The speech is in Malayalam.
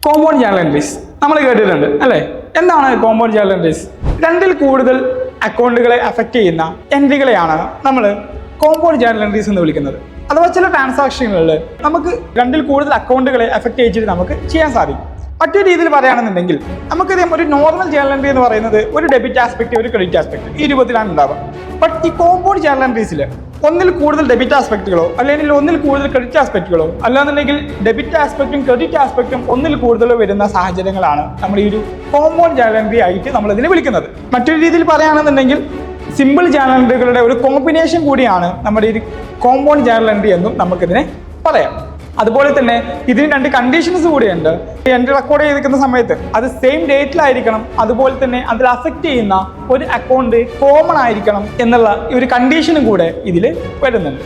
കോമ്പൗണ്ട് ജേർണൽ എൻട്രീസ് നമ്മൾ കേട്ടിട്ടുണ്ട് അല്ലേ? എന്താണ് കോമ്പൗണ്ട് ജേർണൽ എൻട്രീസ്? രണ്ടിൽ കൂടുതൽ അക്കൗണ്ടുകളെ അഫക്റ്റ് ചെയ്യുന്ന എൻട്രികളെയാണ് നമ്മൾ കോമ്പൗണ്ട് ജേർണൽ എൻട്രീസ് എന്ന് വിളിക്കുന്നത്. അഥവാ ചില ട്രാൻസാക്ഷനുകളിൽ നമുക്ക് രണ്ടിൽ കൂടുതൽ അക്കൗണ്ടുകളെ അഫക്റ്റ് ചെയ്തിട്ട് നമുക്ക് ചെയ്യാൻ സാധിക്കും. മറ്റൊരു രീതിയിൽ പറയുകയാണെന്നുണ്ടെങ്കിൽ നമുക്കറിയാം, ഒരു നോർമൽ ജേർണൽ എൻട്രി എന്ന് പറയുന്നത് ഒരു ഡെബിറ്റ് ആസ്പെക്ട് ഒരു ക്രെഡിറ്റ് ആസ്പെക്ട് ഈ രൂപത്തിലാണ് ഉണ്ടാവുക. ബട്ട് ഈ കോമ്പൗണ്ട് ജേർണൽ എൻട്രീസിൽ ഒന്നിൽ കൂടുതൽ ഡെബിറ്റ് ആസ്പെക്റ്റുകളോ അല്ലെങ്കിൽ ഒന്നിൽ കൂടുതൽ ക്രെഡിറ്റ് ആസ്പെക്റ്റുകളോ അല്ലാന്നുണ്ടെങ്കിൽ ഡെബിറ്റ് ആസ്പെക്റ്റും ക്രെഡിറ്റ് ആസ്പെക്റ്റും ഒന്നിൽ കൂടുതൽ വരുന്ന സാഹചര്യങ്ങളാണ് നമ്മൾ ഈ ഒരു കോമ്പൗണ്ട് ജേർണൽ എൻട്രി ആയിട്ട് നമ്മൾ ഇതിനെ വിളിക്കുന്നത്. മറ്റൊരു രീതിയിൽ പറയുകയാണെന്നുണ്ടെങ്കിൽ സിമ്പിൾ ജേർണൽ എൻട്രികളുടെ ഒരു കോമ്പിനേഷൻ കൂടിയാണ് നമ്മുടെ ഈ കോമ്പൗണ്ട് ജേർണൽ എൻട്രി എന്നും നമുക്കിതിനെ പറയാം. അതുപോലെ തന്നെ ഇതിന് രണ്ട് കണ്ടീഷൻസ് കൂടിയുണ്ട്. എൻട്രി റെക്കോർഡ് ചെയ്തിരിക്കുന്ന സമയത്ത് അത് സെയിം ഡേറ്റിലായിരിക്കണം, അതുപോലെ തന്നെ അതിൽ അഫക്റ്റ് ചെയ്യുന്ന ഒരു അക്കൗണ്ട് കോമൺ ആയിരിക്കണം എന്നുള്ള ഒരു കണ്ടീഷനും കൂടെ ഇതിൽ വരുന്നുണ്ട്.